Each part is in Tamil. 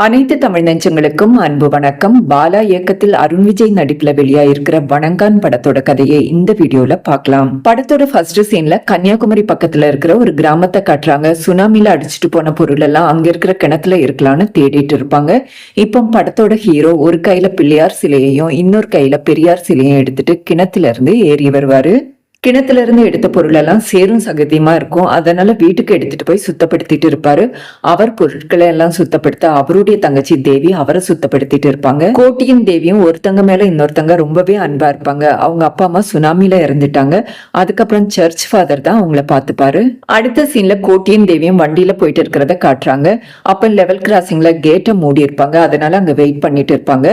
அனைத்து தமிழ் நெஞ்சங்களுக்கும் அன்பு வணக்கம். பாலா இயக்கத்தில் அருண் விஜய் நடிப்புல வெளியாயிருக்கிற வணங்கான் படத்தோட கதையை இந்த வீடியோல பார்க்கலாம். படத்தோட ஃபர்ஸ்ட் சீன்ல கன்னியாகுமரி பக்கத்துல இருக்கிற ஒரு கிராமத்தை காட்டுறாங்க. சுனாமில அடிச்சுட்டு போன பொருள் எல்லாம் அங்க இருக்கிற கிணத்துல இருக்கலாம்னு தேடிட்டு இருப்பாங்க. இப்போ படத்தோட ஹீரோ ஒரு கையில பிள்ளையார் சிலையையும் இன்னொரு கையில பெரியார் சிலையும் எடுத்துட்டு கிணத்துல இருந்து ஏறி வருவாரு. கிணத்துல இருந்து எடுத்த பொருள் எல்லாம் சேரும் சகதியமா இருக்கும். அதனால வீட்டுக்கு எடுத்துட்டு போய் சுத்தப்படுத்திட்டு இருப்பாரு. அவர் பொருட்களை எல்லாம் சுத்தப்படுத்த அவருடைய தங்கச்சி தேவி அவரை சுத்தப்படுத்திட்டு இருப்பாங்க. கோட்டியும் தேவியும் ஒருத்தங்க மேல இன்னொருத்தங்க ரொம்பவே அன்பா இருப்பாங்க. அவங்க அப்பா அம்மா சுனாமில இறந்துட்டாங்க. அதுக்கப்புறம் சர்ச் ஃபாதர் தான் அவங்கள பாத்துப்பாரு. அடுத்த சீன்ல கோட்டியும் தேவியும் வண்டியில போயிட்டு இருக்கிறத காட்டுறாங்க. அப்ப லெவல் கிராசிங்ல கேட்டை மூடி இருப்பாங்க. அதனால அங்க வெயிட் பண்ணிட்டு இருப்பாங்க.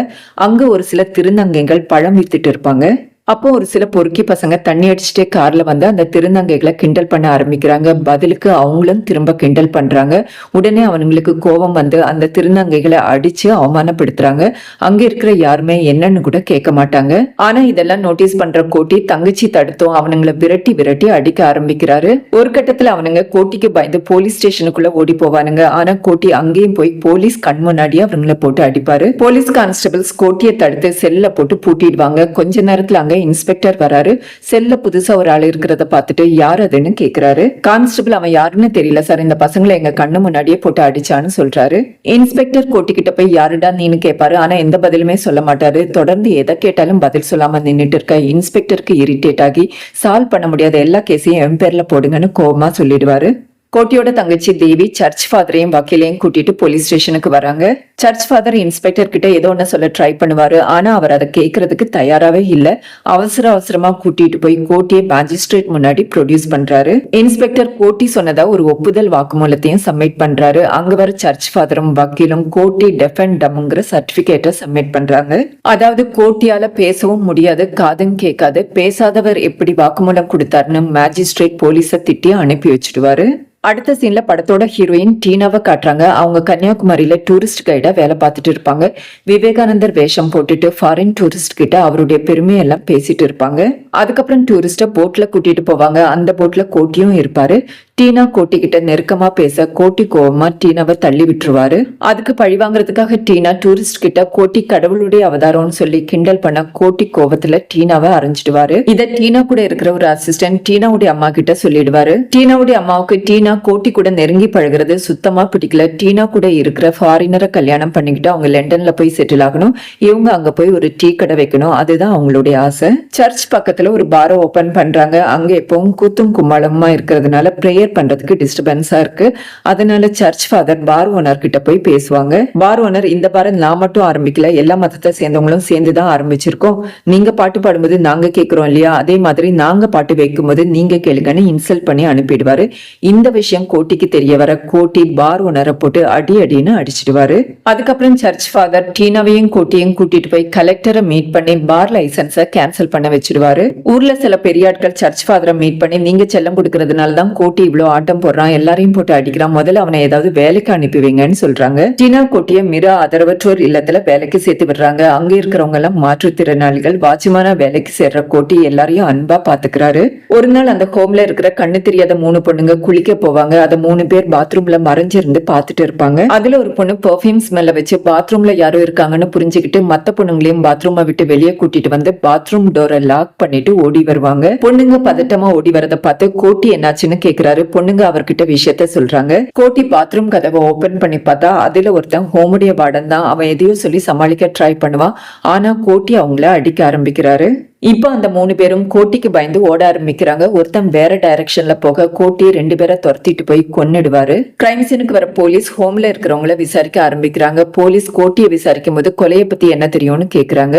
அங்க ஒரு சில திருநங்கைகள் பழம் வித்துட்டு இருப்பாங்க. அப்போ ஒரு சில பொறுக்கி பசங்க தண்ணி அடிச்சுட்டே கார்ல வந்து அந்த திருநங்கைகளை கிண்டல் பண்ண ஆரம்பிக்கிறாங்க. பதிலுக்கு அவங்களும் திரும்ப கிண்டல் பண்றாங்க. உடனே அவனுங்களுக்கு கோபம் வந்து அந்த திருநங்கைகளை அடிச்சு அவமானப்படுத்துறாங்க. அங்க இருக்கிற யாருமே என்னன்னு கூட கேட்க மாட்டாங்க. ஆனா இதெல்லாம் நோட்டீஸ் பண்ற கோட்டி தங்கச்சி தடுத்தோம் அவனுங்களை விரட்டி விரட்டி அடிக்க ஆரம்பிக்கிறாரு. ஒரு கட்டத்துல அவனுங்க கோட்டிக்கு பயந்து போலீஸ் ஸ்டேஷனுக்குள்ள ஓடி போவானுங்க. ஆனா கோட்டி அங்கேயும் போய் போலீஸ் கண் முன்னாடியே அவங்களை போட்டு அடிப்பாரு. போலீஸ் கான்ஸ்டபிள்ஸ் கோட்டியை தடுத்து செல்ல போட்டு பூட்டிடுவாங்க. கொஞ்ச நேரத்துல அங்க இன்ஸ்பெக்டர் வராரு. செல்ல புதுசா ஒரு ஆள் இருக்கிறத பார்த்துட்டு யார் அதுன்னு கேக்குறாரு. கான்ஸ்டபிள் அவன் யாருன்னு தெரியல சார், இந்த பசங்களை எங்க கண்ணு முன்னாடியே போட்டு அடிச்சான்னு சொல்றாரு. இன்ஸ்பெக்டர் கோட்டிக்கிட்ட போய் யாருடா நீன்னு கேட்பாரு. ஆனா எந்த பதிலுமே சொல்ல மாட்டாரு. தொடர்ந்து எதை கேட்டாலும் பதில் சொல்லாம நின்னுட்டு இருக்க இன்ஸ்பெக்டருக்கு இரிட்டேட் ஆகி சால்வ் பண்ண முடியாத எல்லா கேஸையும் என் பேர்ல போடுங்கன்னு கோபமா சொல்லிடுவாரு. கோட்டியோட தங்கச்சி தேவி சர்ச் ஃபாதரையும் வக்கீலையும் கூட்டிட்டு போலீஸ் ஸ்டேஷனுக்கு வராங்க. சர்ச் ஃபாதர் இன்ஸ்பெக்டர் கிட்ட ஏதோ ஒன்னு சொல்ல ட்ரை பண்ணுவாரு. ஆனா அவர் அதை கேட்கறதுக்கு தயாராவே இல்ல. அவசரமா கூட்டிட்டு போய் கோட்டியை மேஜிஸ்ட்ரேட் முன்னாடி ப்ரொடியூஸ் பண்றாரு. இன்ஸ்பெக்டர் கோட்டி சொன்னதா ஒரு ஒப்புதல் வாக்குமூலத்தையும் சப்மிட் பண்றாரு. அங்க வர சர்ச் ஃபாதரும் வக்கீலும் கோட்டி டெஃப் அண்ட் டம்ங்கிற சர்டிபிகேட்டை சப்மிட் பண்றாங்க. அதாவது கோட்டியால பேசவும் முடியாது, காதும் கேட்காது, பேசாதவர் எப்படி வாக்குமூலம் கொடுத்தாருன்னு மேஜிஸ்ட்ரேட் போலீஸை திட்டி அனுப்பி வச்சிடுவாரு. அடுத்த சீன்ல படத்தோட ஹீரோயின் டீனாவை காட்டுறாங்க. அவங்க கன்னியாகுமரியில டூரிஸ்ட் கைடா வேலை பார்த்துட்டு இருப்பாங்க. விவேகானந்தர் வேஷம் போட்டுட்டு ஃபாரின் டூரிஸ்ட் கிட்ட அவருடைய பெருமையெல்லாம் பேசிட்டு இருப்பாங்க. அதுக்கப்புறம் டூரிஸ்ட போட்ல கூட்டிட்டு போவாங்க. அந்த போட்ல கோட்டியும் இருப்பாரு. டீனா கோட்டி கிட்ட நெருக்கமா பேச கோட்டி கோவமா டீனாவை தள்ளி விட்டுருவாரு. அதுக்கு பழி வாங்குறதுக்காக டீனா டூரிஸ்ட் கிட்ட கோட்டி கடவுளுடைய அவதாரம்னு சொல்லி கிண்டல் பண்ண கோட்டி கோவத்துல டீனாவை அரைஞ்சிடுவாரு. இத டீனா கூட இருக்கிற ஒரு அசிஸ்டன்ட் டீனாவுடைய அம்மா கிட்ட சொல்லிடுவாரு. டீனாவுடைய அம்மாவுக்கு டீனா கோட்டி கூட நெருங்கி பழகிறது சுத்தமா பிடிக்கல. டீனா கூட இருக்கிற ஃபாரினரை கல்யாணம் பண்ணிக்கிட்டு அவங்க லண்டன்ல போய் செட்டில் ஆகணும். இவங்க அங்க போய் ஒரு டீ கடை வைக்கணும். அதுதான் அவங்களுடைய ஆசை. சர்ச் பக்கத்துல ஒரு பாரை ஓபன் பண்றாங்க. அங்க எப்பவும் கூத்தும் கும்மாளமா இருக்கிறதுனால பிரேயர் பண்றதுக்கு டிஸ்டர்பன்ஸா இருக்கு. அதனால சர்ச் ஃபாதர் பார் ஓனர் கிட்ட போய் பேசுவாங்க. பார் ஓனர், இந்த பாரம் நான் மட்டும் ஆரம்பிக்கல, எல்லா மதத்தை சேர்ந்தவங்களும் சேர்ந்துதான் ஆரம்பிச்சிருக்கோம். நீங்க பாட்டு பாடும்போது நாங்க கேட்கிறோம் இல்லையா, அதே மாதிரி நாங்க பாட்டு வைக்கும் போது நீங்க கேளுங்கன்னு இன்சல்ட் பண்ணி அனுப்பிடுவாரு. இந்த விஷயம் கோட்டிக்கு தெரிய வர கோட்டி பார் ஓனரை போட்டு அடின்னு அடிச்சிடுவாரு. அதுக்கப்புறம் சர்ச் ஃபாதர் டீனாவையும் கோட்டியையும் கூட்டிட்டு போய் கலெக்டரை மீட் பண்ணி பார் லைசன்ஸை கேன்சல் பண்ண வச்சிடுவாரு. ஊர்ல சில பெரிய ஆட்கள் சர்ச் ஃபாதரை மீட் பண்ணி நீங்க செல்லம் கொடுக்கறதுனால தான் கோட்டி இவ்வளவு ஆட்டம் போடுறான், எல்லாரையும் போட்டு அடிக்கிறான், முதல்ல அவனை ஏதாவது வேலைக்கு அனுப்பி வைங்கன்னு சொல்றாங்க. டீனா கோட்டிய மிரா ஆதரவற்றோர் இல்லத்துல வேலைக்கு சேர்த்து விடுறாங்க. அங்க இருக்கிறவங்க எல்லாம் மாற்றுத்திறனாளிகள். வாட்ச்மேனா வேலைக்கு சேர்ற கோட்டி எல்லாரையும் அன்பா பாத்துக்கிறாரு. ஒரு நாள் அந்த ஹோம்ல இருக்கிற கண்ணு தெரியாத 3 பொண்ணுங்க குளிக்க போவாங்க. அத 3 பேர் பாத்ரூம்ல மறைஞ்சிருந்து பாத்துட்டு இருப்பாங்க. அதுல ஒரு பொண்ணு பெர்ஃபியூம் ஸ்மெல்ல வச்சு பாத்ரூம்ல யாரும் இருக்காங்கன்னு புரிஞ்சுக்கிட்டு மத்த பொண்ணுங்களையும் பாத்ரூமை விட்டு வெளியே கூட்டிட்டு வந்து பாத்ரூம் டோரை லாக் பண்ணிட்டு ஓடி வருவாங்க. பொண்ணுங்க பதட்டமா ஓடி வரத பார்த்து கோட்டி என்னாச்சுன்னு கேக்குறாரு. பொண்ணுங்க அவர்கிட்ட விஷயத்த சொல்றாங்க. கோட்டி பாத்ரூம் கதவை ஓபன் பண்ணி பார்த்தா அதுல ஒருத்தன் ஹோமுடைய வார்டன் தான். அவன் எதையோ சொல்லி சமாளிக்க ட்ரை பண்ணுவான். ஆனா கோட்டி அவங்கள அடிக்க ஆரம்பிக்கிறாரு. இப்போ அந்த 3 பேரும் கோட்டிக்கு பயந்து ஓட ஆரம்பிக்கிறாங்க. ஒருத்தன் வேற டைரக்ஷன்ல போக கோட்டி 2 பேரை துரத்திட்டு போய் கொன்னிடுவாரு. கிரைம் சீனுக்கு வர போலீஸ் ஹோம்ல இருக்கிறவங்கள விசாரிக்க ஆரம்பிக்கிறாங்க. போலீஸ் கோட்டியை விசாரிக்கும் போது கொலையை பத்தி என்ன தெரியும்னு கேக்குறாங்க.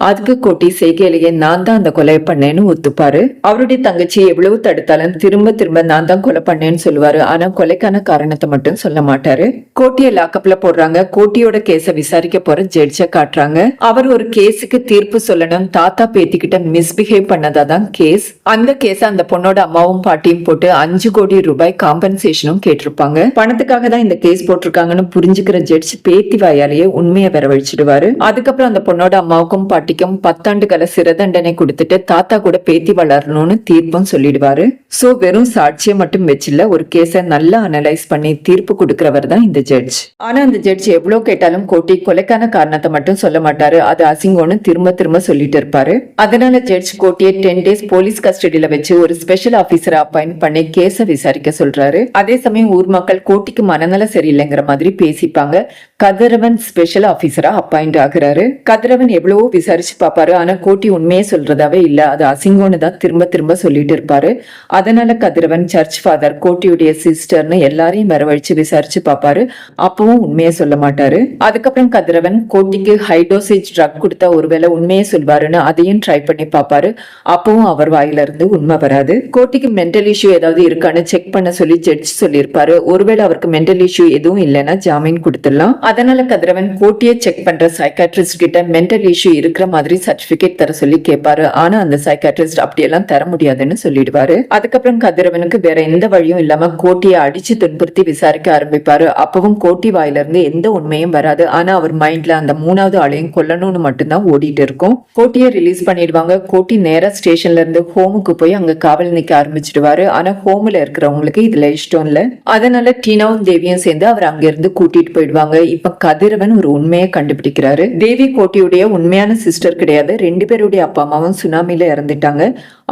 அதுக்கு கோட்டி செய்கையிலேயே நான் தான் அந்த கொலையை பண்ணேன்னு ஒத்துப்பாரு. அவருடைய தங்கச்சி எவ்வளவு தடுத்தாலும் திரும்ப திரும்ப நான் தான் கொலை பண்ணேன்னு சொல்லுவாரு. ஆனா கொலைக்கான காரணத்தை மட்டும் சொல்ல மாட்டாரு. கோட்டியை லாக்கப்ல போடுறாங்க. கோட்டியோட கேஸ விசாரிக்க போற ஜட்ஜ காட்டுறாங்க. அவர் ஒரு கேஸுக்கு தீர்ப்பு சொல்லணும். தாத்தா பேத்திக்கிட்ட கிட்ட மிஸ்பிஹேவ் பண்ணதா தான் கேஸ். அந்த கேஸ அந்த பொண்ணோட அம்மாவும் பாட்டியும் போட்டு 5 கோடி ரூபாய் காம்பன்சேஷனும் கேட்டிருப்பாங்க. பணத்துக்காக தான் இந்த கேஸ் போட்டிருக்காங்கன்னு புரிஞ்சுக்கிற ஜட்ஜ் பேத்தி வாயாலேயே உண்மையை வரவழைச்சிடுவாரு. அதுக்கப்புறம் அந்த பொண்ணோட அம்மாவுக்கும் பாட்டிக்கும் 10 ஆண்டு கால சிறை தண்டனை கொடுத்துட்டு தாத்தா கூட பேத்தி வளரணும்னு தீர்ப்பும் சொல்லிடுவாரு. சோ வெறும் சாட்சியை மட்டும் வச்சில்ல, ஒரு கேஸ நல்லா அனலைஸ் பண்ணி தீர்ப்பு கொடுக்கிறவர் தான் இந்த ஜட்ஜ். ஆனா அந்த ஜட்ஜ் எவ்வளவு கேட்டாலும் கோட்டி கொலைக்கான காரணத்தை மட்டும் சொல்ல மாட்டாரு. அது அசிங்கம்னு திரும்ப திரும்ப சொல்லிட்டு இருப்பாரு. அதனால ஜட்ஜ் கோட்டியை 10 டேஸ் போலீஸ் கஸ்டடியில வச்சு ஒரு ஸ்பெஷல் ஆபீசரை அப்பாயிண்ட் பண்ணி கேஸ விசாரிக்க சொல்றாரு. அதே சமயம் ஊர் மக்கள் கோட்டிக்கு மனநல சரியில்லைங்கிற மாதிரி பேசிப்பாங்க. கதிரவன் ஸ்பெஷல் ஆபீசரா அப்பாயிண்ட் ஆகுறாரு. கதிரவன் எவ்வளவோ விசாரிச்சு பாப்பாரு. ஆனா கோட்டி உண்மையே சொல்றதாவே இல்ல, அது அசிங்கம்னு தான் திரும்ப திரும்ப சொல்லிட்டு இருப்பாரு. அதனால கதிரவன் சர்ச் ஃபாதர், கோட்டியுடைய சிஸ்டர்னு எல்லாரையும் வரவழைச்சு விசாரிச்சு பாப்பாரு. அப்பவும் உண்மையை சொல்ல மாட்டாரு. அதுக்கப்புறம் கதிரவன் கோட்டிக்கு ஹை டோசேஜ் ட்ரக் கொடுத்தா ஒருவேளை உண்மையை சொல்வாருன்னு அதையும் ட்ரை பண்ணி பாப்பாரு. அப்பவும் அவர் வாயில இருந்து உண்மை வராது. கோட்டிக்கு மென்டல் இஷ்யூ ஏதாவது இருக்கான்னு செக் பண்ண சொல்லி ஜட்ஜ் சொல்லியிருப்பாரு. ஒருவேளை அவருக்கு மென்டல் இஷ்யூ எதுவும் இல்லைன்னா ஜாமீன் கொடுத்துடலாம். அதனால கதிரவன் கோட்டியை செக் பண்ற சைக்காட்ரிஸ்ட் கிட்ட மென்டல் இஷ்யூ இருக்கிற மாதிரி சர்டிபிகேட் தர சொல்லி கேட்பாரு. ஆனா அந்த சைக்காட்ரிஸ்ட் அப்படியெல்லாம் தர முடியாதுன்னு சொல்லிடுவாரு. அதுக்கப்புறம் கதிரவனுக்கு வேற எந்த வழியும் இல்லாம கோட்டியை அடிச்சு துன்புறுத்தி விசாரிக்க ஆரம்பிப்பாரு. அப்பவும் கோட்டி வாயில இருந்து எந்த உண்மையும் வராது. ஆனா அவர் மைண்ட்ல அந்த 3வது ஆளையும் கொல்லணும்னு மட்டும்தான் ஓடிட்டு இருக்கும். கோட்டியை ரிலீஸ் பண்ணிடுவாங்க. கோட்டி நேரா ஸ்டேஷன்ல இருந்து ஹோமுக்கு போய் அங்க காவல் நிக்க ஆரம்பிச்சிடுவாரு. ஆனா ஹோம்ல இருக்கிறவங்களுக்கு இதுல இஷ்டம் இல்ல. அதனால டீனாவும் தேவியும் சேர்ந்து அவர் அங்க இருந்து கூட்டிட்டு போயிடுவாங்க. இப்ப கதிரவன் ஒரு உண்மையை கண்டுபிடிக்கிறாரு. தேவி கோட்டியுடைய உண்மையான சிஸ்டர் கிடையாது. 2 பேருடைய அப்பா அம்மாவும் சுனாமில இறந்துட்டாங்க.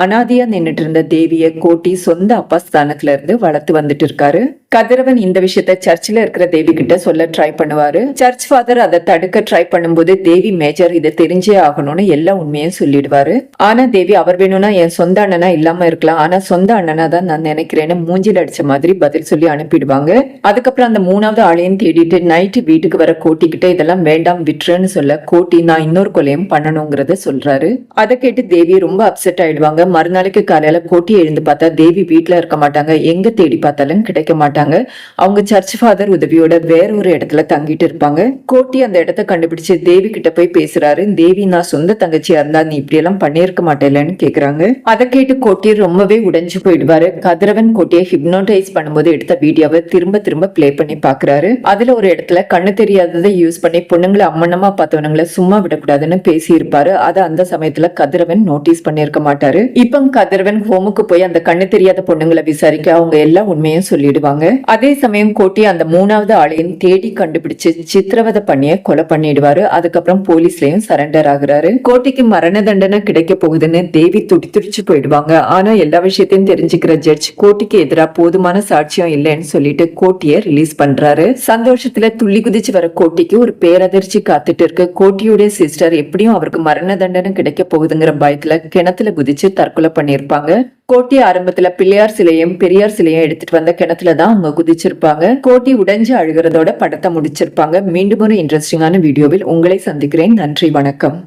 அனாதியா நின்னுட்டு இருந்த தேவிய கோட்டி சொந்த அப்பா ஸ்தானத்துல இருந்து வளர்த்து வந்துட்டு இருக்காரு. கதிரவன் இந்த விஷயத்த சர்ச்சில் இருக்கிற தேவி கிட்ட சொல்ல ட்ரை பண்ணுவாரு. சர்ச் ஃபாதர் அதை தடுக்க ட்ரை பண்ணும்போது தேவி மேஜர் இதை தெரிஞ்சே ஆகணும்னு எல்லா உண்மையும் சொல்லிடுவாரு. ஆனா தேவி அவர் வேணும்னா என் சொந்த அண்ணனா இல்லாம இருக்கலாம், ஆனா சொந்த அண்ணனா தான் நான் நினைக்கிறேன்னு மூஞ்சில் அடிச்ச மாதிரி பதில் சொல்லி அனுப்பிடுவாங்க. அதுக்கப்புறம் அந்த 3வது ஆளையும் தேடிட்டு நைட்டு வீட்டுக்கு வர கோட்டி கிட்ட இதெல்லாம் வேண்டாம் விட்டுருன்னு சொல்ல கோட்டி நான் இன்னொரு கொலையும் பண்ணணுங்கிறத சொல்றாரு. அதை கேட்டு தேவி ரொம்ப அப்செட் ஆயிடுவாங்க. மறுநாளைக்கு காலையில கோட்டி எழுந்து பார்த்தா தேவி வீட்டுல இருக்க மாட்டாங்க. எங்க தேடி பார்த்தாலும் கிடைக்க மாட்டாங்க. அவங்க சர்ச் ஃபாதர் உதவியோட வேற ஒரு இடத்துல தங்கிட்டு இருப்பாங்க. கோட்டி அந்த இடத்த கண்டுபிடிச்சு தேவி கிட்ட போய் பேசுறாரு. தேவி நான் சொந்த தங்கச்சியா இருந்தா நீ இப்படி எல்லாம் பண்ணிருக்க மாட்டேலன்னு கேக்குறாங்க. அதை கேட்டு கோட்டி ரொம்பவே உடைஞ்சு போயிடுவாரு. கதிரவன் கோட்டியை ஹிப்னோடைஸ் பண்ணும்போது எடுத்த வீடியோவை திரும்ப திரும்ப பிளே பண்ணி பாக்குறாரு. அதுல ஒரு இடத்துல கண்ணு தெரியாததை யூஸ் பண்ணி பொண்ணுங்களை அம்மனமா பார்த்தவனுங்களை சும்மா விடக்கூடாதுன்னு பேசி இருப்பாரு. அதை அந்த சமயத்துல கதிரவன் நோட்டீஸ் பண்ணிருக்க மாட்டாரு. இப்ப கதிரவன் ஹோமுக்கு போய் அந்த கண்ணு தெரியாத பொண்ணுங்களை விசாரிக்க அவங்க எல்லா உண்மையும் சொல்லிடுவாங்க. அதே சமயம் கோட்டி அந்த 3வது ஆளையும் தேடி கண்டுபிடிச்சு சித்திரவதை பண்ணிய கொலை பண்ணிடுவாரு. அதுக்கப்புறம் போலீஸ்லயும் சரண்டர் ஆகுறாரு. கோட்டிக்கு மரண தண்டனை கிடைக்க போகுதுன்னு தேவி துடிச்சு போயிடுவாங்க. ஆனா எல்லா விஷயத்தையும் தெரிஞ்சுக்கிற ஜட்ஜ் கோட்டிக்கு எதிராக போதுமான சாட்சியம் இல்லைன்னு சொல்லிட்டு கோட்டியை ரிலீஸ் பண்றாரு. சந்தோஷத்துல துள்ளி குதிச்சு வர கோட்டிக்கு ஒரு பேரதிர்ச்சி காத்துட்டு இருக்கு. கோட்டியுடைய சிஸ்டர் எப்படியும் அவருக்கு மரண தண்டனை கிடைக்க போகுதுங்கிற பயத்துல கிணத்துல குதிச்சு தற்கொலை பண்ணிருப்பாங்க. கோட்டி ஆரம்பத்துல பிள்ளையார் சிலையும் பெரியார் சிலையும் எடுத்துட்டு வந்த கிணத்துலதான் அவங்க குதிச்சிருப்பாங்க. கோட்டி உடைஞ்சு அழுகிறதோட படத்தை முடிச்சிருப்பாங்க. மீண்டும் ஒரு இன்ட்ரெஸ்டிங்கான வீடியோவில் உங்களை சந்திக்கிறேன். நன்றி, வணக்கம்.